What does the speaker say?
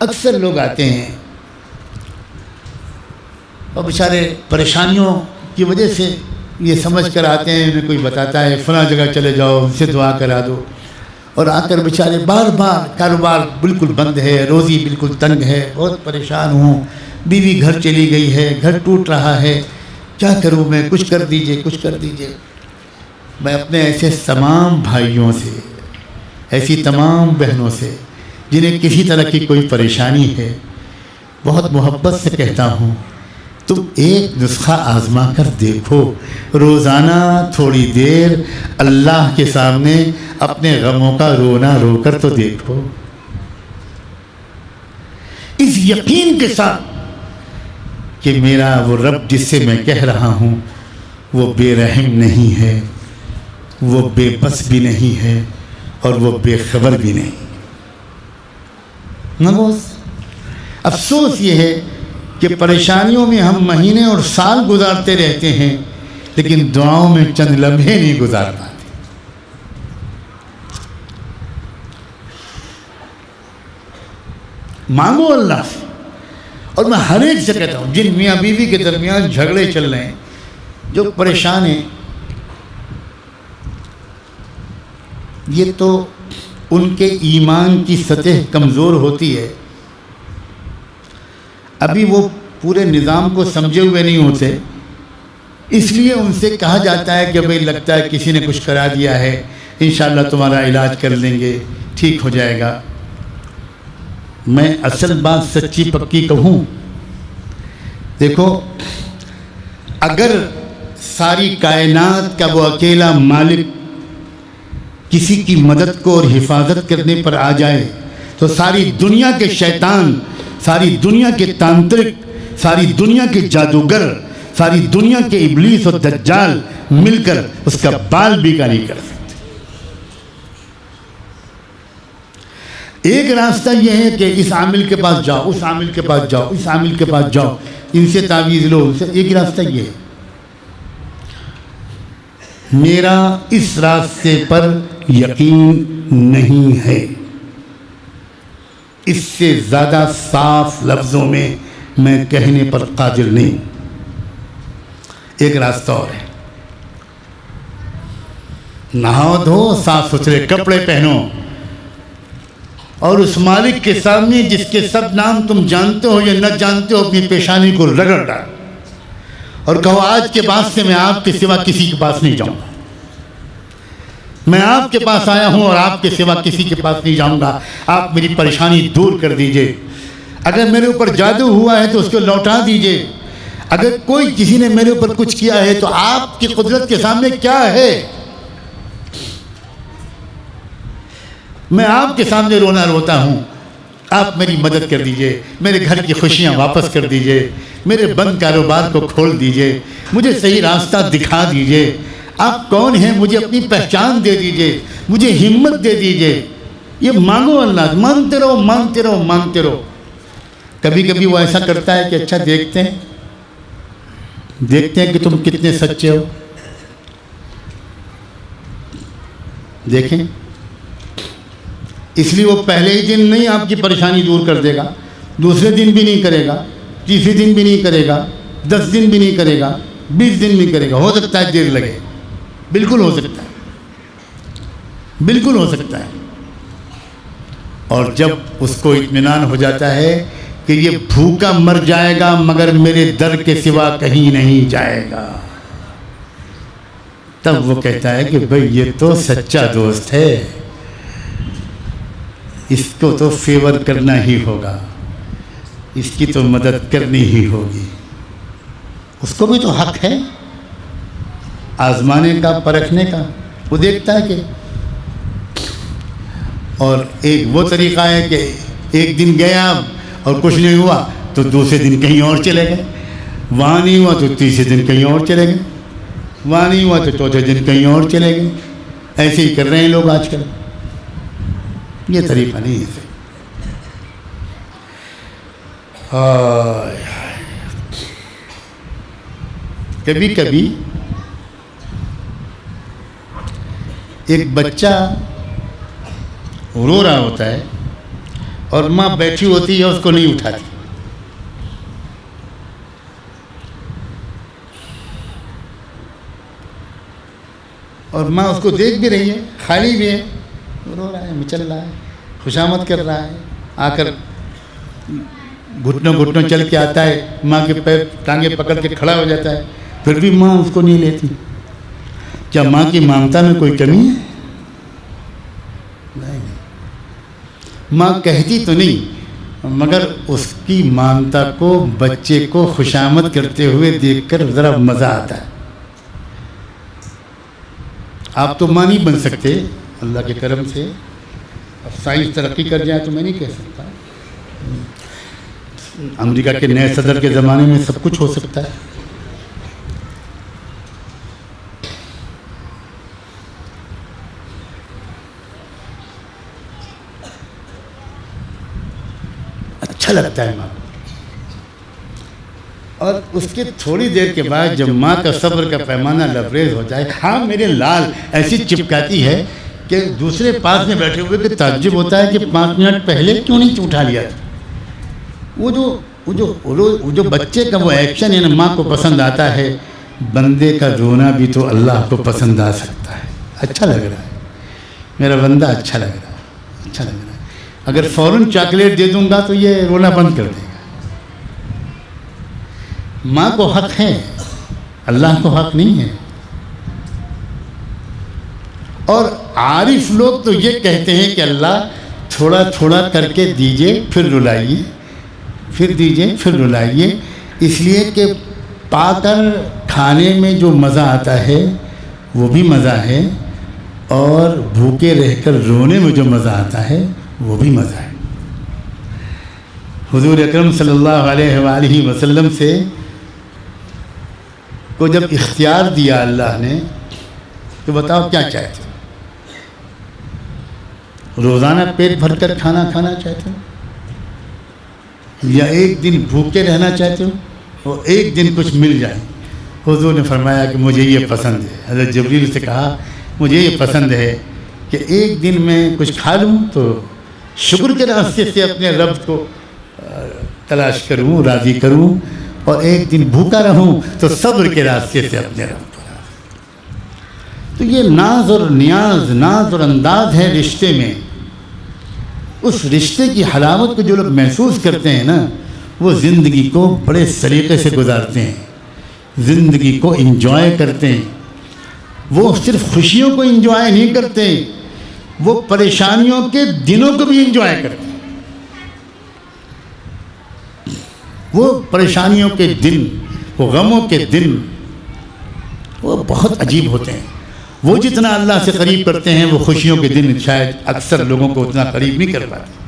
اکثر لوگ آتے ہیں اور بیچارے پریشانیوں کی وجہ سے یہ سمجھ کر آتے ہیں، انہیں کوئی بتاتا ہے فلاں جگہ چلے جاؤ، ان سے دعا کرا دو، اور آ کر بیچارے بار بار کاروبار بالکل بند ہے، روزی بالکل تنگ ہے، بہت پریشان ہوں، بیوی گھر چلی گئی ہے، گھر ٹوٹ رہا ہے، کیا کروں میں، کچھ کر دیجئے، کچھ کر دیجئے۔ میں اپنے ایسے تمام بھائیوں سے، ایسی تمام بہنوں سے جنہیں کسی طرح کی کوئی پریشانی ہے، بہت محبت سے کہتا ہوں، تم ایک نسخہ آزما کر دیکھو، روزانہ تھوڑی دیر اللہ کے سامنے اپنے غموں کا رونا رو کر تو دیکھو، اس یقین کے ساتھ کہ میرا وہ رب جس سے میں کہہ رہا ہوں وہ بے رحم نہیں ہے، وہ بے بس بھی نہیں ہے، اور وہ بے خبر بھی نہیں۔ افسوس یہ ہے کہ پریشانیوں میں ہم مہینے اور سال گزارتے رہتے ہیں، لیکن دعاؤں میں چند لمحے نہیں گزار پاتے۔ مانگو اللہ سے، اور میں ہر ایک سے کہتا ہوں جن میاں بیوی کے درمیان جھگڑے چل رہے ہیں، جو پریشان ہیں، یہ تو ان کے ایمان کی سطح کمزور ہوتی ہے، ابھی وہ پورے نظام کو سمجھے ہوئے نہیں ہوتے، اس لیے ان سے کہا جاتا ہے کہ بھئی لگتا ہے کسی نے کچھ کرا دیا ہے، انشاءاللہ تمہارا علاج کر لیں گے، ٹھیک ہو جائے گا۔ میں اصل بات سچی پکی کہوں، دیکھو اگر ساری کائنات کا وہ اکیلا مالک کسی کی مدد کو اور حفاظت کرنے پر آ جائے تو ساری دنیا کے شیطان، ساری دنیا کے تانترک، ساری دنیا کے جادوگر، ساری دنیا کے ابلیس اور دجال مل کر اس کا بال بھی کا نہیں کر سکتے۔ ایک راستہ یہ ہے کہ اس عامل کے پاس جاؤ، اس عامل کے پاس جاؤ، اس عامل کے پاس جاؤ، ان سے تعویذ لو، ان سے، ایک راستہ یہ ہے۔ میرا اس راستے پر یقین نہیں ہے، اس سے زیادہ صاف لفظوں میں کہنے پر قادر نہیں۔ ایک راستہ اور ہے، نہاؤ دھو، صاف ستھرے کپڑے پہنو، اور اس مالک کے سامنے جس کے سب نام تم جانتے ہو یا نہ جانتے ہو، اپنی پیشانی کو رگڑ ڈال اور کہو آج کے بعد سے میں آپ کے سوا کسی کے پاس نہیں جاؤں گا، میں آپ کے پاس آیا ہوں اور آپ کے سوا کسی کے پاس نہیں جاؤں گا، آپ میری پریشانی دور کر دیجئے، اگر میرے اوپر جادو ہوا ہے تو اس کو لوٹا دیجئے، اگر کوئی کسی نے میرے اوپر کچھ کیا ہے تو آپ کی قدرت کے سامنے کیا ہے، میں آپ کے سامنے رونا روتا ہوں، آپ میری مدد کر دیجئے، میرے گھر کی خوشیاں واپس کر دیجئے، میرے بند کاروبار کو کھول دیجئے، مجھے صحیح راستہ دکھا دیجئے، آپ کون ہیں مجھے اپنی پہچان دے دیجئے، مجھے ہمت دے دیجئے۔ یہ مانگو اللہ، مانگتے رہو مانگتے رہو مانگتے رہو۔ کبھی کبھی وہ ایسا کرتا ہے کہ اچھا دیکھتے ہیں کہ تم کتنے سچے ہو، دیکھیں، اس لیے وہ پہلے ہی دن نہیں آپ کی پریشانی دور کر دے گا، دوسرے دن بھی نہیں کرے گا، تیسرے دن بھی نہیں کرے گا، 10 دن بھی نہیں کرے گا، 20 دن بھی کرے گا، ہو سکتا ہے دیر لگے، بالکل ہو سکتا ہے، بالکل ہو سکتا ہے۔ اور جب اس کو اطمینان ہو جاتا ہے کہ یہ بھوکا مر جائے گا مگر میرے در کے سوا کہیں نہیں جائے گا، تب وہ کہتا ہے کہ بھئی یہ تو سچا دوست ہے، اس کو تو فیور کرنا ہی ہوگا، اس کی تو مدد کرنی ہی ہوگی۔ اس کو بھی تو حق ہے آزمانے کا، پرکھنے کا، وہ دیکھتا ہے کہ، اور ایک وہ طریقہ ہے کہ ایک دن گیا اور کچھ نہیں ہوا تو دوسرے دن کہیں اور چلے گئے، وہاں نہیں ہوا تو تیسرے دن کہیں اور چلے گئے، وہاں نہیں ہوا تو چوتھے دن کہیں اور چلے گئے۔ ایسے ہی کر رہے ہیں لوگ آج کل، یہ طریقہ نہیں ہے۔ کبھی کبھی ایک بچہ رو رہا ہوتا ہے اور ماں بیٹھی ہوتی ہے اس کو نہیں اٹھاتی. اور ماں اس کو دیکھ بھی رہی ہے, خالی بھی ہے, رو رہا ہے, مچل رہا ہے, خوشامد کر رہا ہے, آ کر گھٹنوں گھٹنوں چل کے آتا ہے, ماں کے پیر ٹانگیں پکڑ کے کھڑا ہو جاتا ہے, پھر بھی ماں اس کو نہیں لیتی. کیا ماں کی ممتا میں کوئی کمی ہے؟ نہیں. ماں کہتی تو نہیں, مگر اس کی ممتا کو بچے کو خوشامد کرتے ہوئے دیکھ کر ذرا مزہ آتا ہے. آپ تو ماں نہیں بن سکتے اللہ کے کرم سے, اب سائنس ترقی کر جائے تو میں نہیں کہہ سکتا. امریکہ کے نئے صدر کے زمانے میں سب کچھ ہو سکتا ہے. اچھا لگتا ہے ماں کو. اور اس کے تھوڑی دیر کے بعد جب ماں کا صبر کا پیمانہ لبریز ہو جائے, ہاں میرے لال ایسی چپکاتی ہے کہ دوسرے پاس میں بیٹھے ہوئے کہ تعجب ہوتا ہے کہ 5 منٹ پہلے کیوں نہیں اٹھا لیا. وہ جو بچے کا وہ ایکشن ہے نا, ماں کو پسند آتا ہے. بندے کا رونا بھی تو اللہ کو پسند آ سکتا ہے. اچھا لگ رہا ہے میرا بندہ, اچھا لگ رہا ہے, اچھا لگ رہا ہے. اگر فوراً چاکلیٹ دے دوں گا تو یہ رونا بند کر دے گا. ماں کو حق ہے, اللہ کو حق نہیں ہے. اور عارف لوگ تو یہ کہتے ہیں کہ اللہ تھوڑا تھوڑا کر کے دیجئے پھر رلائیے, پھر دیجئے پھر رلائیے, اس لیے کہ پا کر کھانے میں جو مزہ آتا ہے وہ بھی مزہ ہے, اور بھوکے رہ کر رونے میں جو مزہ آتا ہے وہ بھی مزہ ہے. حضور اکرم صلی اللہ علیہ وآلہ وسلم سے کو جب اختیار دیا اللہ نے تو بتاؤ کیا چاہتے ہو؟ روزانہ پیٹ بھر کر کھانا کھانا چاہتے ہو یا ایک دن بھوکے رہنا چاہتے ہو اور ایک دن کچھ مل جائے؟ حضور نے فرمایا کہ مجھے یہ پسند ہے. حضرت جبریل سے کہا مجھے یہ پسند ہے کہ ایک دن میں کچھ کھا لوں تو شکر کے راستے سے اپنے رب کو تلاش کروں, راضی کروں, اور ایک دن بھوکا رہوں تو صبر کے راستے سے اپنے رب کو. تو یہ ناز اور نیاز, ناز اور انداز ہے رشتے میں. اس رشتے کی حلاوت کو جو لوگ محسوس کرتے ہیں نا, وہ زندگی کو بڑے سلیقے سے گزارتے ہیں, زندگی کو انجوائے کرتے ہیں. وہ صرف خوشیوں کو انجوائے نہیں کرتے, وہ پریشانیوں کے دنوں کو بھی انجوائے کرتے ہیں. وہ پریشانیوں کے دن, وہ غموں کے دن, وہ بہت عجیب ہوتے ہیں. وہ جتنا اللہ سے قریب کرتے ہیں وہ خوشیوں کے دن شاید اکثر لوگوں کو اتنا قریب نہیں کر پاتے.